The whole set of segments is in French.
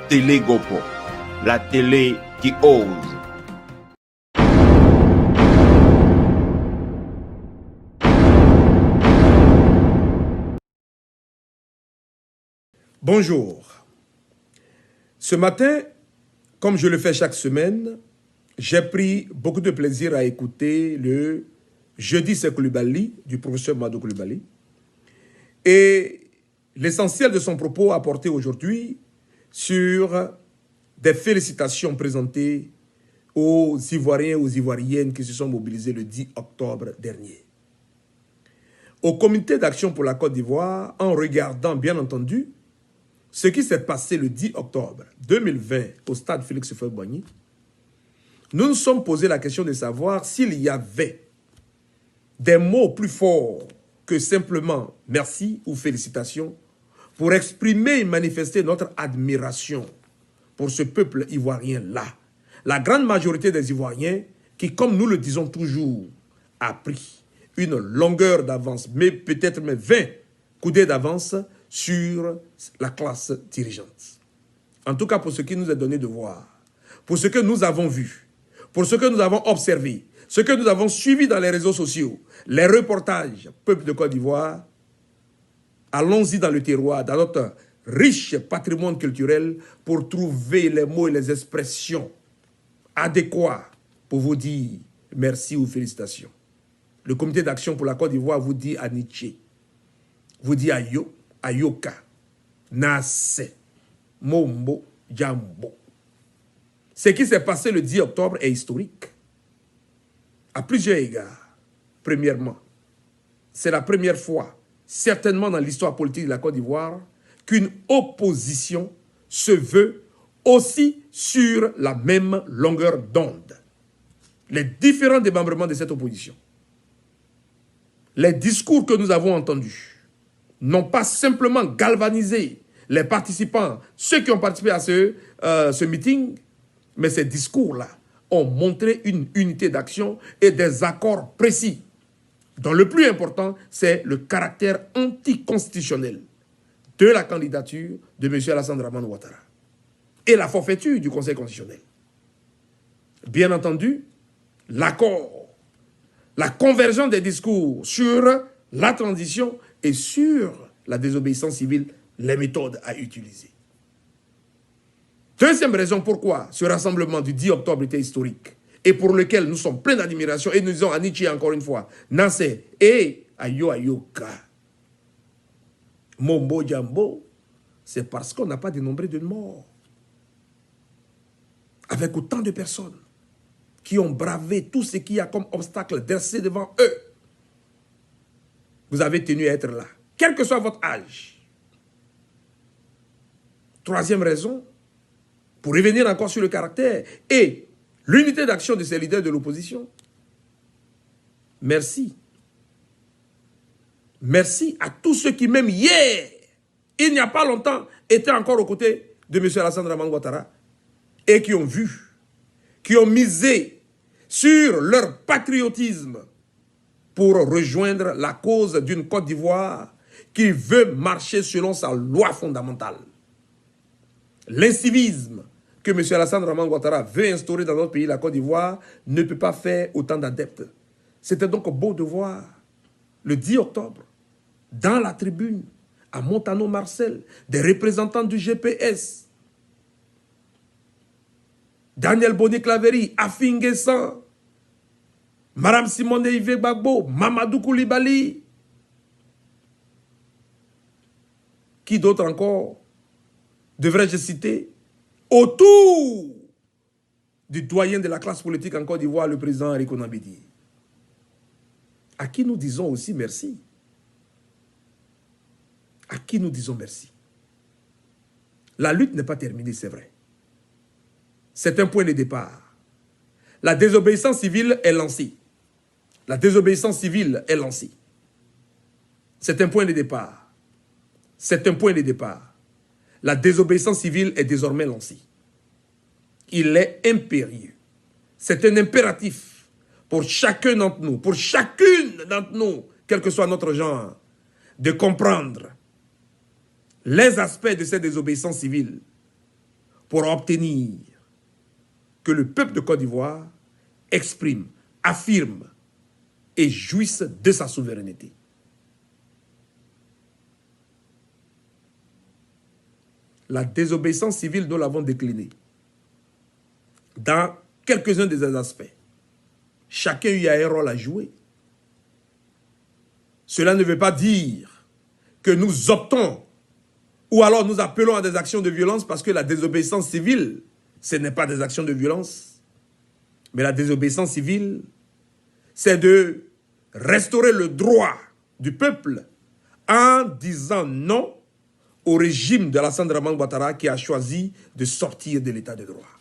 télé Gopo, la télé qui ose. Bonjour. Ce matin, comme je le fais chaque semaine, j'ai pris beaucoup de plaisir à écouter le Jeudi c'est Coulibaly du professeur Madou Coulibaly. Et l'essentiel de son propos a porté aujourd'hui sur des félicitations présentées aux Ivoiriens et aux Ivoiriennes qui se sont mobilisés le 10 octobre dernier. Au Comité d'action pour la Côte d'Ivoire, en regardant bien entendu ce qui s'est passé le 10 octobre 2020 au stade Félix Houphouët-Boigny, nous nous sommes posé la question de savoir s'il y avait des mots plus forts que simplement merci ou félicitations pour exprimer et manifester notre admiration pour ce peuple ivoirien-là. La grande majorité des Ivoiriens qui, comme nous le disons toujours, a pris une longueur d'avance, mais peut-être même 20 coudées d'avance sur la classe dirigeante. En tout cas, pour ce qui nous est donné de voir, pour ce que nous avons vu, pour ce que nous avons observé, ce que nous avons suivi dans les réseaux sociaux, les reportages, peuple de Côte d'Ivoire, allons-y dans le terroir, dans notre riche patrimoine culturel pour trouver les mots et les expressions adéquats pour vous dire merci ou félicitations. Le comité d'action pour la Côte d'Ivoire vous dit Aniché, vous dit Ayo, Ayoka, Nase, Mombo, Jambo. Ce qui s'est passé le 10 octobre est historique. À plusieurs égards. Premièrement, c'est la première fois, certainement dans l'histoire politique de la Côte d'Ivoire, qu'une opposition se veut aussi sur la même longueur d'onde. Les différents démembrements de cette opposition, les discours que nous avons entendus, n'ont pas simplement galvanisé les participants, ceux qui ont participé à ce meeting, mais ces discours-là ont montré une unité d'action et des accords précis, dont le plus important, c'est le caractère anticonstitutionnel de la candidature de M. Alassane Dramane Ouattara et la forfaiture du Conseil constitutionnel. Bien entendu, l'accord, la convergence des discours sur la transition et sur la désobéissance civile, les méthodes à utiliser. Deuxième raison pourquoi ce rassemblement du 10 octobre était historique et pour lequel nous sommes pleins d'admiration et nous disons à Nietzsche encore une fois, Nassé et Ayo Ayoka, Mombo Jambo, c'est parce qu'on n'a pas dénombré de morts. Avec autant de personnes qui ont bravé tout ce qu'il y a comme obstacle dressé devant eux, vous avez tenu à être là, quel que soit votre âge. Troisième raison, pour revenir encore sur le caractère et l'unité d'action de ces leaders de l'opposition, merci. Merci à tous ceux qui, même hier, il n'y a pas longtemps, étaient encore aux côtés de M. Alassane Dramane Ouattara et qui ont vu, qui ont misé sur leur patriotisme pour rejoindre la cause d'une Côte d'Ivoire qui veut marcher selon sa loi fondamentale. L'incivisme que M. Alassane Dramane Ouattara veut instaurer dans notre pays, la Côte d'Ivoire, ne peut pas faire autant d'adeptes. C'était donc beau de voir, le 10 octobre, dans la tribune, à Montano-Marcel, des représentants du GPS, Daniel Boni-Claveri, Afinguessan, Mme Simone Yves Gbagbo, Mamadou Coulibaly. Qui d'autre encore devrais-je citer? Autour du doyen de la classe politique en Côte d'Ivoire, le président Henri Konan Bédié, à qui nous disons aussi merci. À qui nous disons merci. La lutte n'est pas terminée, c'est vrai. C'est un point de départ. La désobéissance civile est lancée. La désobéissance civile est lancée. C'est un point de départ. C'est un point de départ. La désobéissance civile est désormais lancée. Il est impérieux. C'est un impératif pour chacun d'entre nous, pour chacune d'entre nous, quel que soit notre genre, de comprendre les aspects de cette désobéissance civile pour obtenir que le peuple de Côte d'Ivoire exprime, affirme et jouisse de sa souveraineté. La désobéissance civile, nous l'avons déclinée dans quelques-uns des aspects. Chacun y a un rôle à jouer. Cela ne veut pas dire que nous optons ou alors nous appelons à des actions de violence parce que la désobéissance civile, ce n'est pas des actions de violence. Mais la désobéissance civile, c'est de restaurer le droit du peuple en disant non au régime de Alassane Dramane Ouattara qui a choisi de sortir de l'état de droit.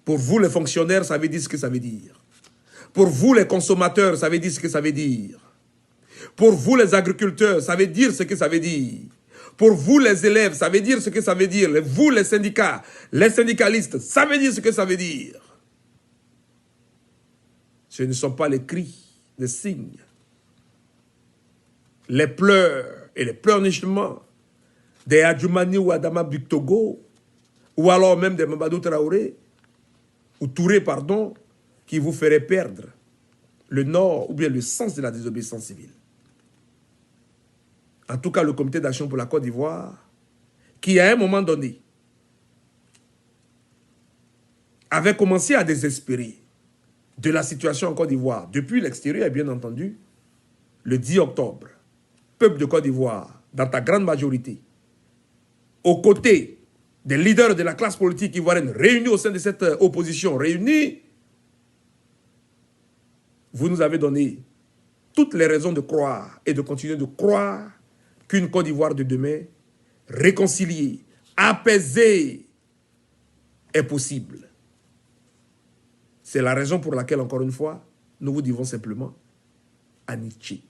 Pour vous, les fonctionnaires, ça veut dire ce que ça veut dire. Pour vous, les consommateurs, ça veut dire ce que ça veut dire. Pour vous, les agriculteurs, ça veut dire ce que ça veut dire. Pour vous, les élèves, ça veut dire ce que ça veut dire. Vous, les syndicats, les syndicalistes, ça veut dire ce que ça veut dire. Ce ne sont pas les cris, les signes, les pleurs et les pleurnichements des Adjoumani ou Adama Bictogo, ou alors même des Mamadou Traoré, ou Touré, pardon, qui vous feraient perdre le nord ou bien le sens de la désobéissance civile. En tout cas, le comité d'action pour la Côte d'Ivoire, qui à un moment donné avait commencé à désespérer de la situation en Côte d'Ivoire, depuis l'extérieur, bien entendu, le 10 octobre, peuple de Côte d'Ivoire, dans ta grande majorité, aux côtés des leaders de la classe politique ivoirienne réunis au sein de cette opposition réunie, vous nous avez donné toutes les raisons de croire et de continuer de croire qu'une Côte d'Ivoire de demain, réconciliée, apaisée, est possible. C'est la raison pour laquelle, encore une fois, nous vous disons simplement Anichi,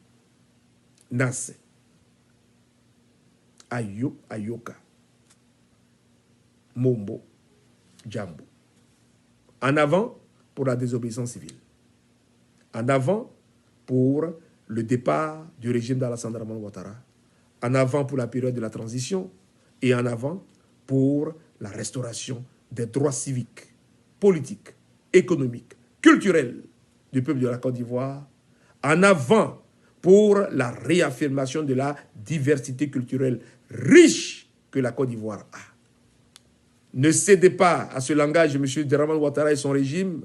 Nase, Ayoka, Mombo, Djambo. En avant pour la désobéissance civile. En avant pour le départ du régime d'Alassane Dramane Ouattara. En avant pour la période de la transition. Et en avant pour la restauration des droits civiques, politiques, économiques, culturels du peuple de la Côte d'Ivoire. En avant pour la réaffirmation de la diversité culturelle riche que la Côte d'Ivoire a. Ne cédez pas à ce langage de M. Dramane Ouattara et son régime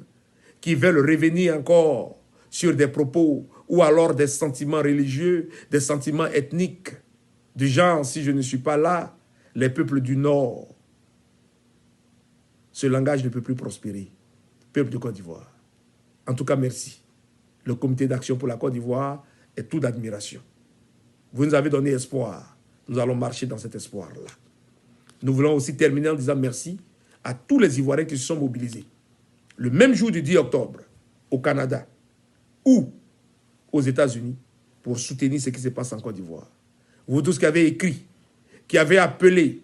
qui veulent revenir encore sur des propos ou alors des sentiments religieux, des sentiments ethniques, du genre, si je ne suis pas là, les peuples du Nord. Ce langage ne peut plus prospérer. Peuple de Côte d'Ivoire. En tout cas, merci. Le comité d'action pour la Côte d'Ivoire est tout d'admiration. Vous nous avez donné espoir. Nous allons marcher dans cet espoir-là. Nous voulons aussi terminer en disant merci à tous les Ivoiriens qui se sont mobilisés. Le même jour du 10 octobre, au Canada ou aux États-Unis, pour soutenir ce qui se passe en Côte d'Ivoire. Vous tous qui avez écrit, qui avez appelé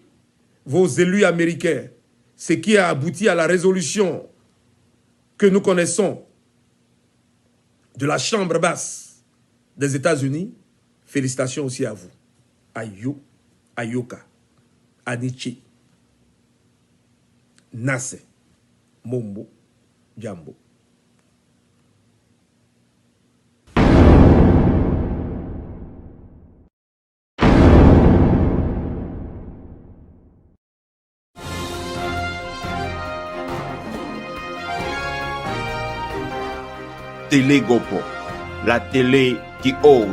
vos élus américains, ce qui a abouti à la résolution que nous connaissons de la Chambre basse des États-Unis, félicitations aussi à vous. Ayoka, Anichi, Nase, Mombo, Djambo. Télé Gopo, la télé qui ose.